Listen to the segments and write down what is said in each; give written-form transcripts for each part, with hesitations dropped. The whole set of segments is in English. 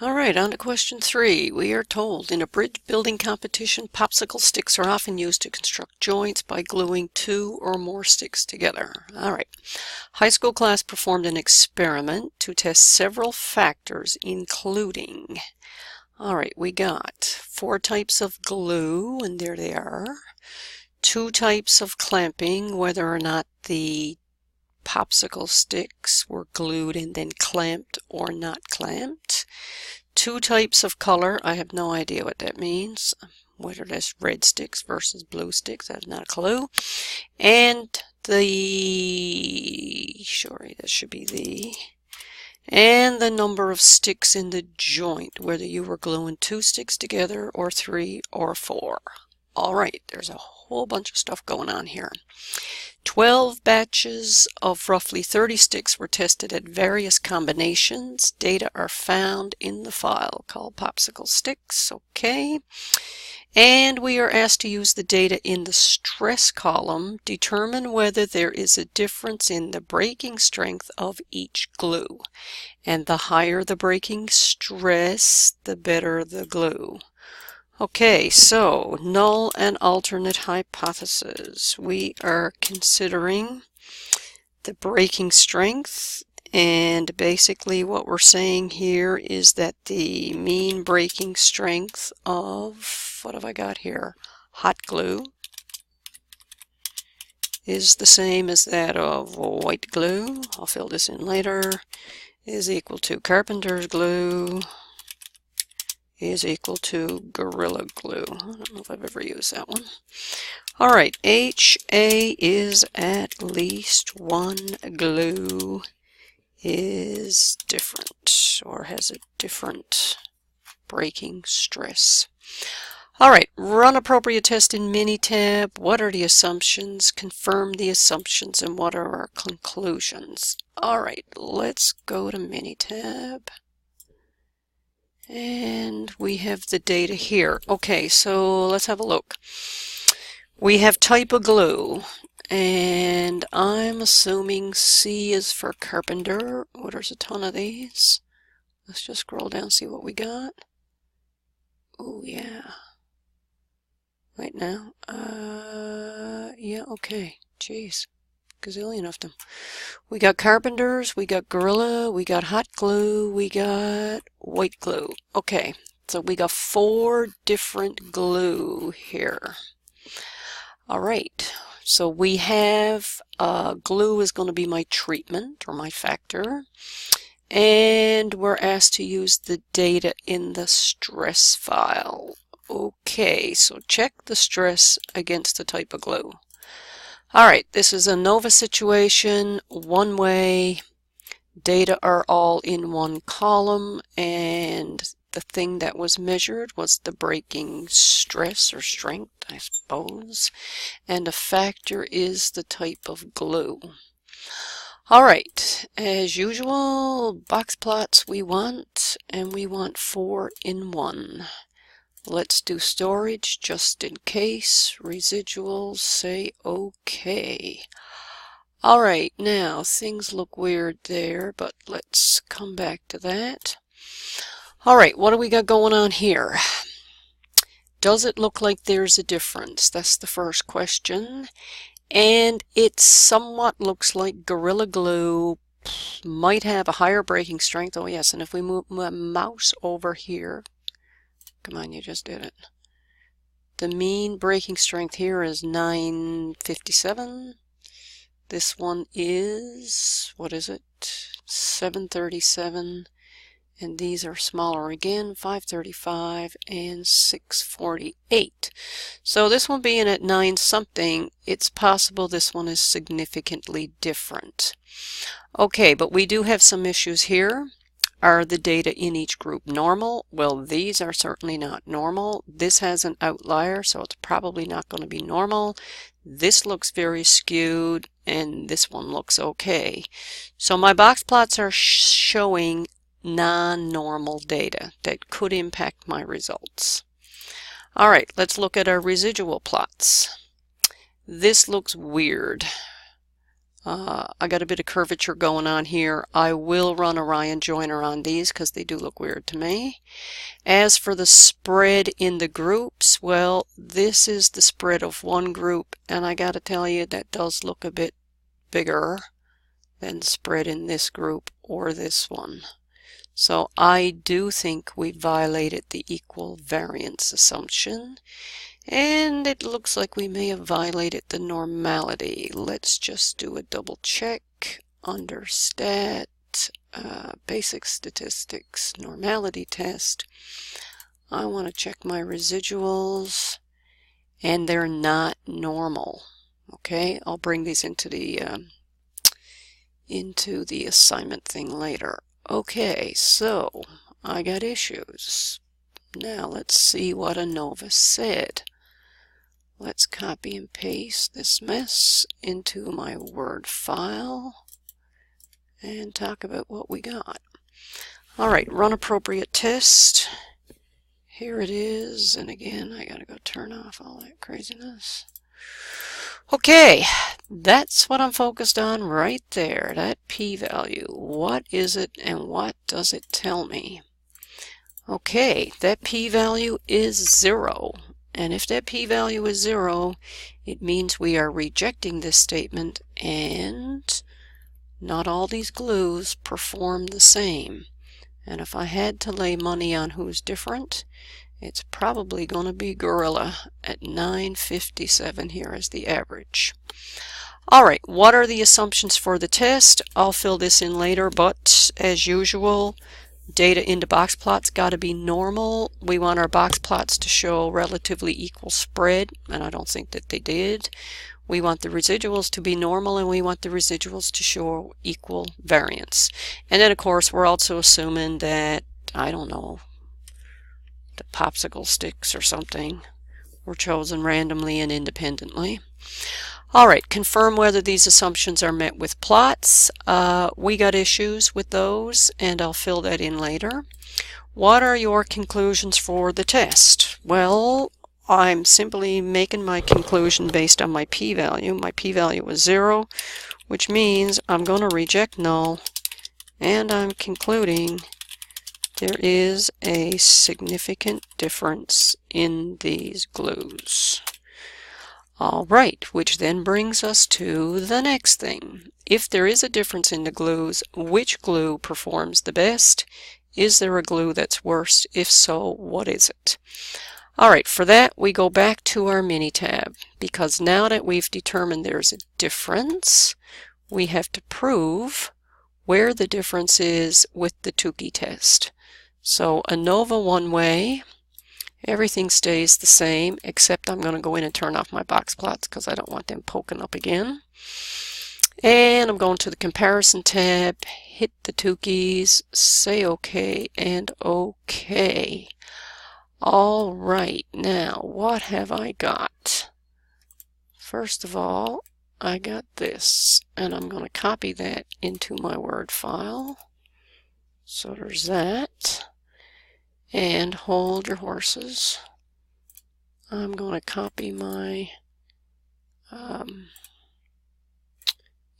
All right, on to question 3. We are told in a bridge building competition, popsicle sticks are often used to construct joints by gluing 2 or more sticks together. All right. High school class performed an experiment to test several factors, including, all right, we got 4 types of glue, and there they are. 2 types of clamping, whether or not the popsicle sticks were glued and then clamped or not clamped. 2 types of color. I have no idea what that means. Whether that's red sticks versus blue sticks, I have not a clue. And and the number of sticks in the joint, whether you were gluing 2 sticks together or 3 or 4. All right, there's a whole bunch of stuff going on here. 12 batches of roughly 30 sticks were tested at various combinations. Data are found in the file called popsicle sticks. Okay. And we are asked to use the data in the stress column, determine whether there is a difference in the breaking strength of each glue. And the higher the breaking stress, the better the glue. Okay, so null and alternate hypothesis. We are considering the breaking strength, and basically what we're saying here is that the mean breaking strength of, what have I got here, hot glue is the same as that of white glue, I'll fill this in later, is equal to carpenter's glue is equal to Gorilla Glue. I don't know if I've ever used that one. All right, HA is at least one glue is different or has a different breaking stress. All right, run appropriate test in Minitab. What are the assumptions? Confirm the assumptions, and what are our conclusions? All right, let's go to Minitab. And we have the data here. Okay, so let's have a look. We have type of glue, and I'm assuming C is for carpenter. Oh, there's a ton of these. Let's just scroll down and see what we got. Oh, yeah. Right now. Yeah, okay. Jeez. Gazillion of them. We got carpenters, we got gorilla, we got hot glue, we got white glue. Okay, so we got 4 different glue here. All right, so we have glue is going to be my treatment or my factor, and we're asked to use the data in the stress file. Okay, so check the stress against the type of glue. All right, this is a NOVA situation, one way, data are all in one column, and the thing that was measured was the breaking stress or strength, I suppose, and a factor is the type of glue. All right, as usual, box plots we want, and we want 4 in 1. Let's do storage just in case. Residuals, say OK. All right, now things look weird there, but let's come back to that. All right, what do we got going on here? Does it look like there's a difference? That's the first question. And it somewhat looks like Gorilla Glue might have a higher breaking strength. Oh yes, and if we move my mouse over here, come on, you just did it. The mean breaking strength here is 957. This one is, what is it? 737. And these are smaller again, 535 and 648. So this one being at 9 something, it's possible this one is significantly different. Okay, but we do have some issues here. Are the data in each group normal? Well, these are certainly not normal. This has an outlier, so it's probably not going to be normal. This looks very skewed, and this one looks okay. So my box plots are showing non-normal data that could impact my results. All right, let's look at our residual plots. This looks weird. I got a bit of curvature going on here. I will run a Ryan joiner on these because they do look weird to me. As for the spread in the groups, well, this is the spread of one group, and I gotta tell you that does look a bit bigger than the spread in this group or this one. So I do think we violated the equal variance assumption. And it looks like we may have violated the normality. Let's just do a double check under stat, basic statistics, normality test. I want to check my residuals, and they're not normal. Okay, I'll bring these into the assignment thing later. Okay, so I got issues. Now let's see what ANOVA said. Let's copy and paste this mess into my Word file and talk about what we got. Alright, run appropriate test. Here it is, and again I gotta go turn off all that craziness. Okay, that's what I'm focused on right there, that p-value. What is it and what does it tell me? Okay, that p-value is 0. And if that p-value is 0, it means we are rejecting this statement, and not all these glues perform the same. And if I had to lay money on who's different, it's probably going to be Gorilla at 957 here as the average. Alright, what are the assumptions for the test? I'll fill this in later, but as usual, data into box plots got to be normal. We want our box plots to show relatively equal spread, and I don't think that they did. We want the residuals to be normal, and we want the residuals to show equal variance. And then, of course, we're also assuming that, I don't know, the popsicle sticks or something were chosen randomly and independently. Alright, confirm whether these assumptions are met with plots. We got issues with those, and I'll fill that in later. What are your conclusions for the test? Well, I'm simply making my conclusion based on my p-value. My p-value was 0, which means I'm going to reject null, and I'm concluding there is a significant difference in these glues. Alright, which then brings us to the next thing. If there is a difference in the glues, which glue performs the best? Is there a glue that's worse? If so, what is it? Alright, for that we go back to our Minitab, because now that we've determined there's a difference, we have to prove where the difference is with the Tukey test. So ANOVA one way, everything stays the same, except I'm going to go in and turn off my box plots because I don't want them poking up again. And I'm going to the comparison tab, hit the Tukeys, say OK, and OK. Alright, now what have I got? First of all, I got this, and I'm going to copy that into my Word file. So there's that. And hold your horses. I'm going to copy my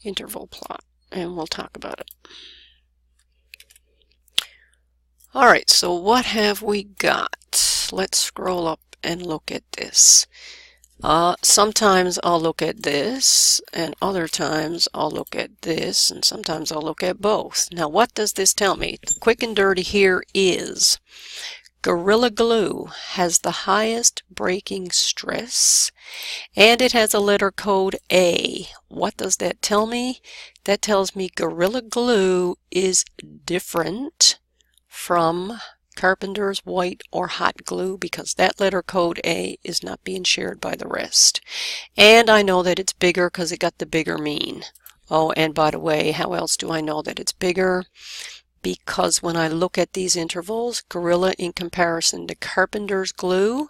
interval plot, and we'll talk about it. Alright, so what have we got? Let's scroll up and look at this. Sometimes I'll look at this, and other times I'll look at this, and sometimes I'll look at both. Now what does this tell me? The quick and dirty here is Gorilla Glue has the highest breaking stress, and it has a letter code A. What does that tell me? That tells me Gorilla Glue is different from Carpenter's white or hot glue, because that letter code A is not being shared by the rest. And I know that it's bigger because it got the bigger mean. Oh, and by the way, how else do I know that it's bigger? Because when I look at these intervals, Gorilla in comparison to Carpenter's glue,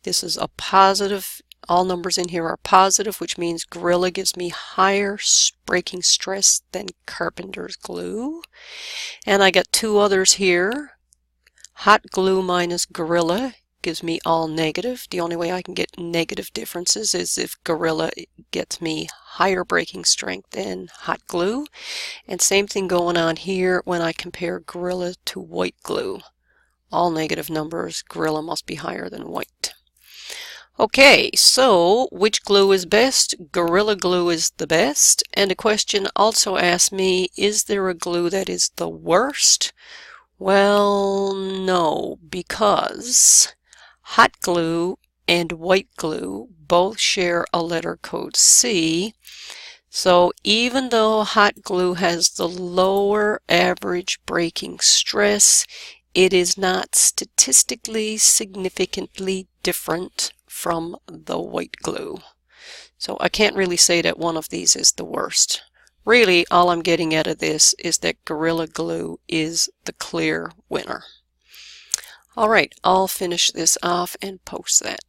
this is a positive. All numbers in here are positive, which means Gorilla gives me higher breaking stress than Carpenter's glue. And I got two others here. Hot glue minus Gorilla gives me all negative. The only way I can get negative differences is if Gorilla gets me higher breaking strength than hot glue. And same thing going on here when I compare Gorilla to white glue. All negative numbers, Gorilla must be higher than white. Okay, so which glue is best? Gorilla Glue is the best. And the question also asked me, is there a glue that is the worst? Well, no, because hot glue and white glue both share a letter code C. So even though hot glue has the lower average breaking stress, it is not statistically significantly different from the white glue. So I can't really say that one of these is the worst. Really, all I'm getting out of this is that Gorilla Glue is the clear winner. All right, I'll finish this off and post that.